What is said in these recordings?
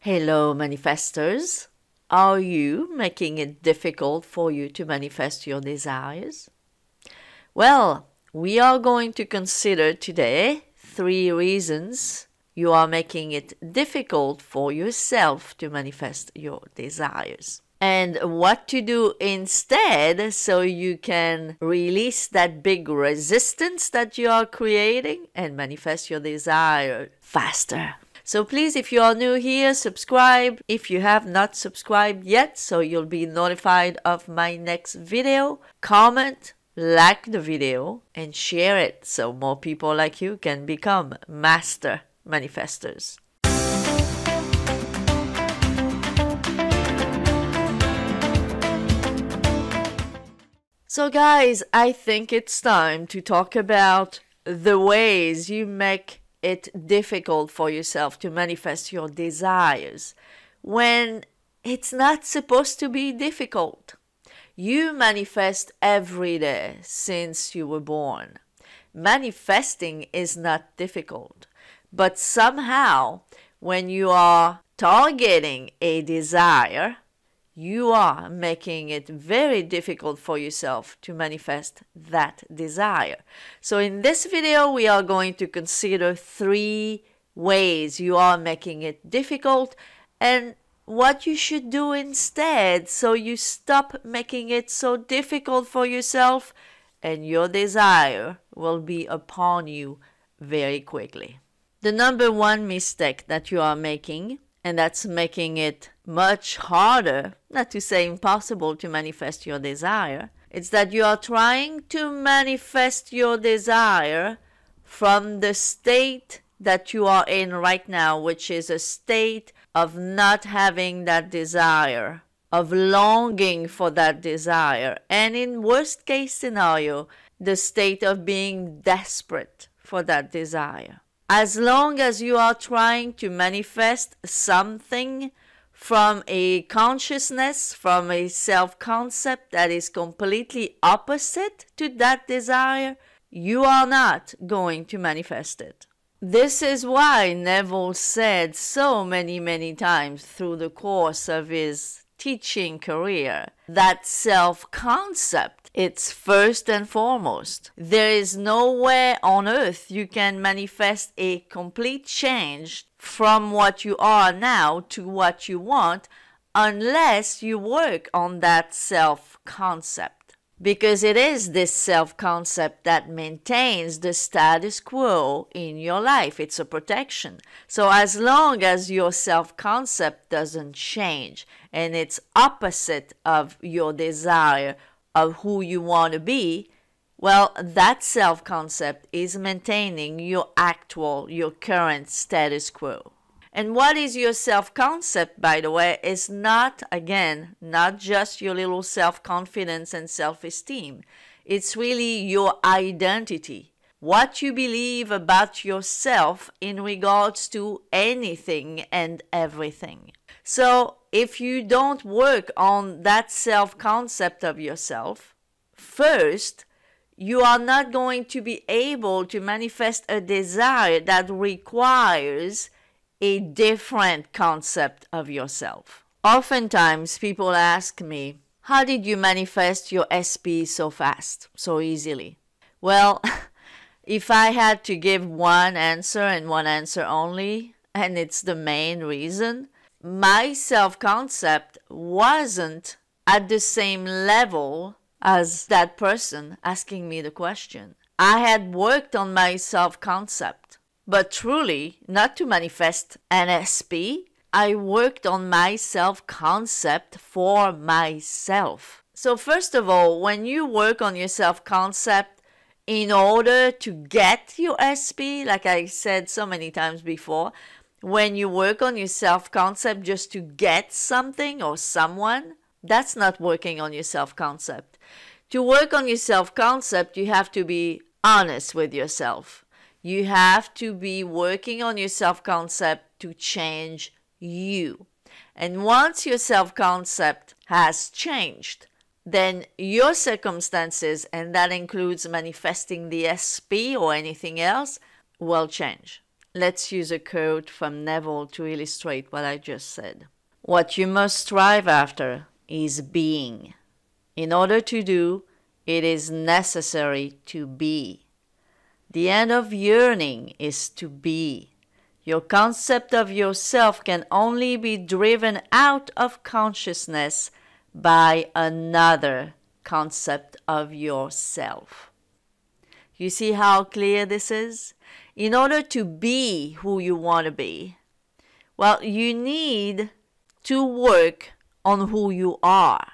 Hello, manifestors. Are you making it difficult for you to manifest your desires? Well, we are going to consider today 3 reasons you are making it difficult for yourself to manifest your desires. And what to do instead so you can release that big resistance that you are creating and manifest your desire faster. So please, if you are new here, subscribe if you have not subscribed yet, so you'll be notified of my next video. Comment, like the video, and share it so more people like you can become master manifestors. So guys, I think it's time to talk about the ways you make it difficult for yourself to manifest your desires when it's not supposed to be difficult. You manifest every day since you were born. Manifesting is not difficult, but somehow when you are targeting a desire, you are making it very difficult for yourself to manifest that desire. So in this video, we are going to consider 3 ways you are making it difficult and what you should do instead so you stop making it so difficult for yourself and your desire will be upon you very quickly. The number 1 mistake that you are making, and that's making it much harder, not to say impossible, to manifest your desire, it's that you are trying to manifest your desire from the state that you are in right now, which is a state of not having that desire, of longing for that desire, and in worst case scenario, the state of being desperate for that desire. As long as you are trying to manifest something from a consciousness, from a self-concept that is completely opposite to that desire, you are not going to manifest it. This is why Neville said so many times through the course of his teaching career that self-concept, it's first and foremost. There is nowhere on earth you can manifest a complete change from what you are now to what you want unless you work on that self-concept. Because it is this self-concept that maintains the status quo in your life. It's a protection. So as long as your self-concept doesn't change and it's opposite of your desire of who you want to be, well, that self-concept is maintaining your current status quo. And what is your self-concept, by the way, is not just your little self-confidence and self-esteem. It's really your identity, what you believe about yourself in regards to anything and everything. So if you don't work on that self-concept of yourself, first, you are not going to be able to manifest a desire that requires a different concept of yourself. Oftentimes, people ask me, how did you manifest your SP so fast, so easily? Well, if I had to give one answer and one answer only, and it's the main reason, my self-concept wasn't at the same level as that person asking me the question. I had worked on my self-concept, but truly, not to manifest an SP, I worked on my self-concept for myself. So first of all, when you work on your self-concept in order to get your SP, like I said so many times before, when you work on your self-concept just to get something or someone, that's not working on your self-concept. To work on your self-concept, you have to be honest with yourself. You have to be working on your self-concept to change you. And once your self-concept has changed, then your circumstances, and that includes manifesting the SP or anything else, will change. Let's use a quote from Neville to illustrate what I just said. What you must strive after is being. In order to do, it is necessary to be. The end of yearning is to be. Your concept of yourself can only be driven out of consciousness by another concept of yourself. You see how clear this is? In order to be who you want to be, well, you need to work on who you are,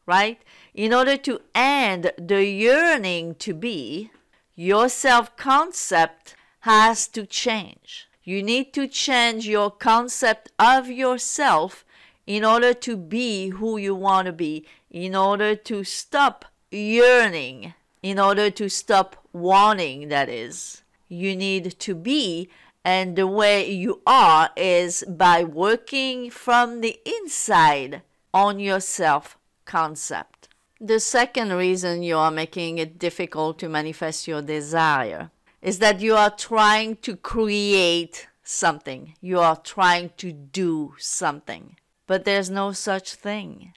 right? In order to end the yearning to be, your self-concept has to change. You need to change your concept of yourself in order to be who you want to be, in order to stop yearning, in order to stop wanting, that is. You need to be, and the way you are is by working from the inside on your self-concept. The second reason you are making it difficult to manifest your desire is that you are trying to create something. You are trying to do something. But there's no such thing,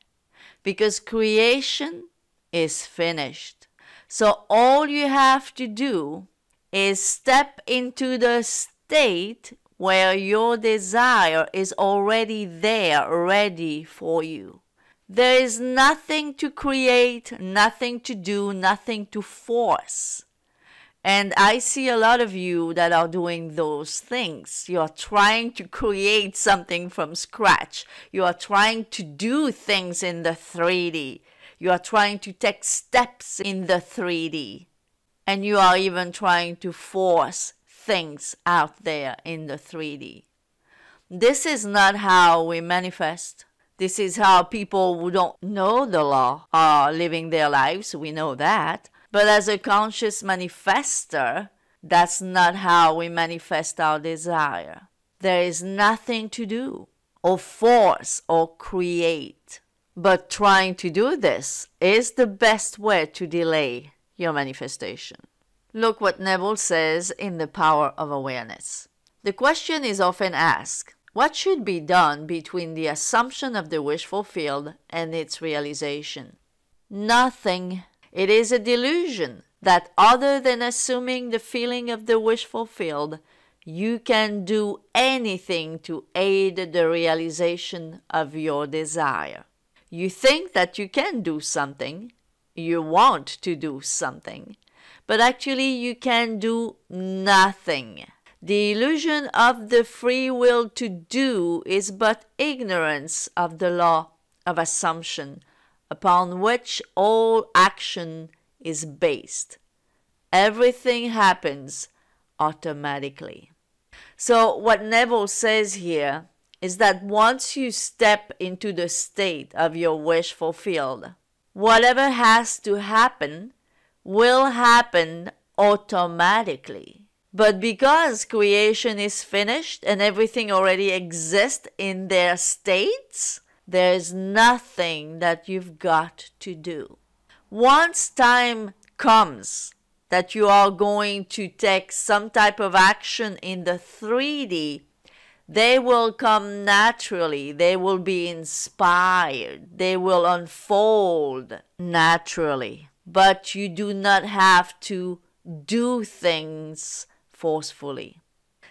because creation is finished. So all you have to do is step into the state where your desire is already there, ready for you. There is nothing to create, nothing to do, nothing to force. And I see a lot of you that are doing those things. You are trying to create something from scratch. You are trying to do things in the 3D. You are trying to take steps in the 3D. And you are even trying to force things out there in the 3D. This is not how we manifest. This is how people who don't know the law are living their lives. We know that. But as a conscious manifester, that's not how we manifest our desire. There is nothing to do, or force, or create. But trying to do this is the best way to delay your manifestation. Look what Neville says in The Power of Awareness. The question is often asked, what should be done between the assumption of the wish fulfilled and its realization? Nothing. It is a delusion that other than assuming the feeling of the wish fulfilled, you can do anything to aid the realization of your desire. You think that you can do something, you want to do something, but actually you can do nothing. The illusion of the free will to do is but ignorance of the law of assumption, upon which all action is based. Everything happens automatically. So what Neville says here is that once you step into the state of your wish fulfilled, whatever has to happen will happen automatically. But because creation is finished and everything already exists in their states, there's nothing that you've got to do. Once time comes that you are going to take some type of action in the 3D, they will come naturally. They will be inspired. They will unfold naturally. But you do not have to do things forcefully.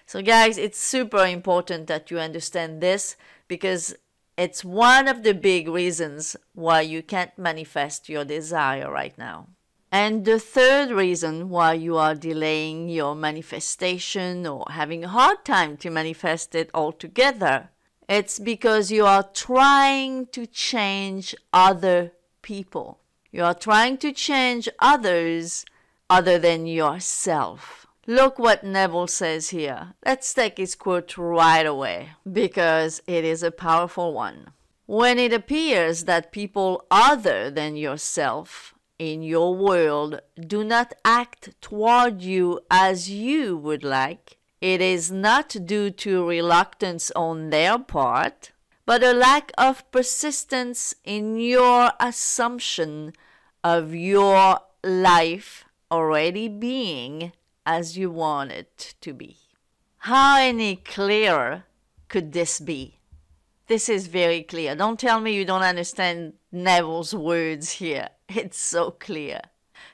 So guys, it's super important that you understand this, because it's one of the big reasons why you can't manifest your desire right now. And the third reason why you are delaying your manifestation or having a hard time to manifest it altogether, it's because you are trying to change other people. You are trying to change others other than yourself. Look what Neville says here. Let's take his quote right away, because it is a powerful one. When it appears that people other than yourself in your world do not act toward you as you would like, it is not due to reluctance on their part, but a lack of persistence in your assumption of your life already being as you want it to be. How any clearer could this be? This is very clear. Don't tell me you don't understand Neville's words here. It's so clear.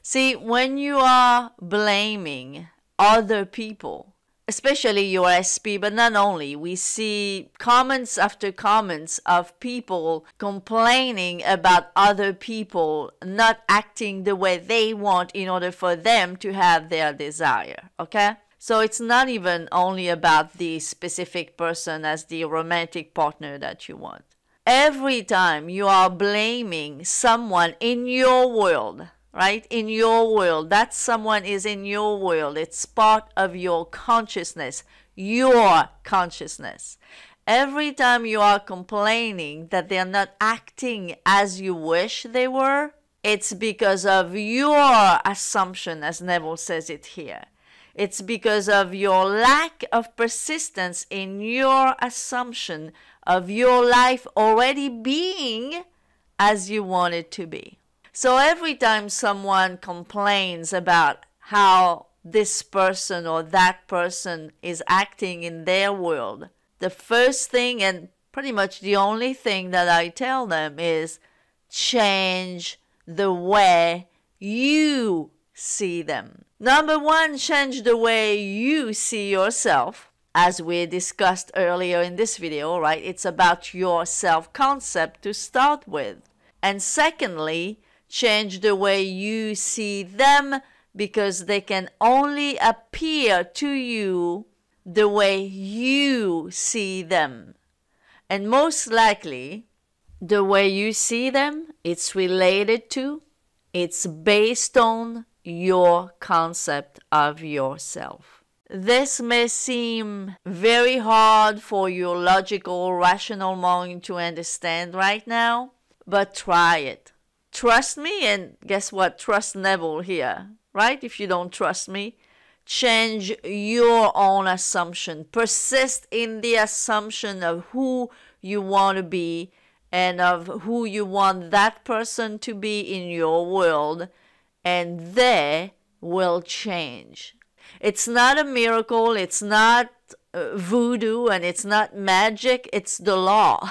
See, when you are blaming other people, especially your SP, but not only, we see comments after comments of people complaining about other people not acting the way they want in order for them to have their desire, okay? So it's not even only about the specific person as the romantic partner that you want. Every time you are blaming someone in your world, right? In your world, that someone is in your world. It's part of your consciousness, your consciousness. Every time you are complaining that they're not acting as you wish they were, it's because of your assumption, as Neville says it here. It's because of your lack of persistence in your assumption of your life already being as you want it to be. So every time someone complains about how this person or that person is acting in their world, the first thing and pretty much the only thing that I tell them is change the way you see them. Number one, change the way you see yourself. As we discussed earlier in this video, right? It's about your self-concept to start with. And secondly, change the way you see them, because they can only appear to you the way you see them. And most likely, the way you see them, it's related to, it's based on your concept of yourself. This may seem very hard for your logical, rational mind to understand right now, but try it. Trust me, and guess what? Trust Neville here, right? If you don't trust me, change your own assumption. Persist in the assumption of who you want to be and of who you want that person to be in your world, and they will change. It's not a miracle, it's not voodoo, and it's not magic, it's the law.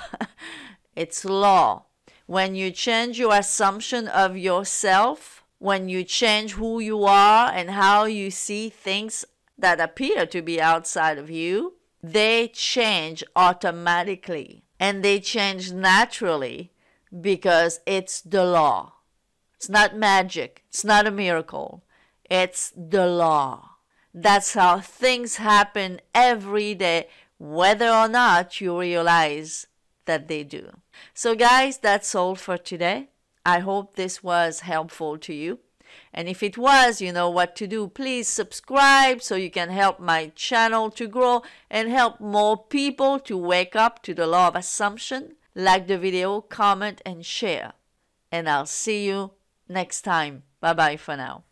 It's law. When you change your assumption of yourself, when you change who you are and how you see things that appear to be outside of you, they change automatically. And they change naturally because it's the law. It's not magic. It's not a miracle. It's the law. That's how things happen every day, whether or not you realize that they do. So guys, that's all for today. I hope this was helpful to you. And if it was, you know what to do. Please subscribe so you can help my channel to grow and help more people to wake up to the law of assumption. Like the video, comment, and share. And I'll see you next time. Bye-bye for now.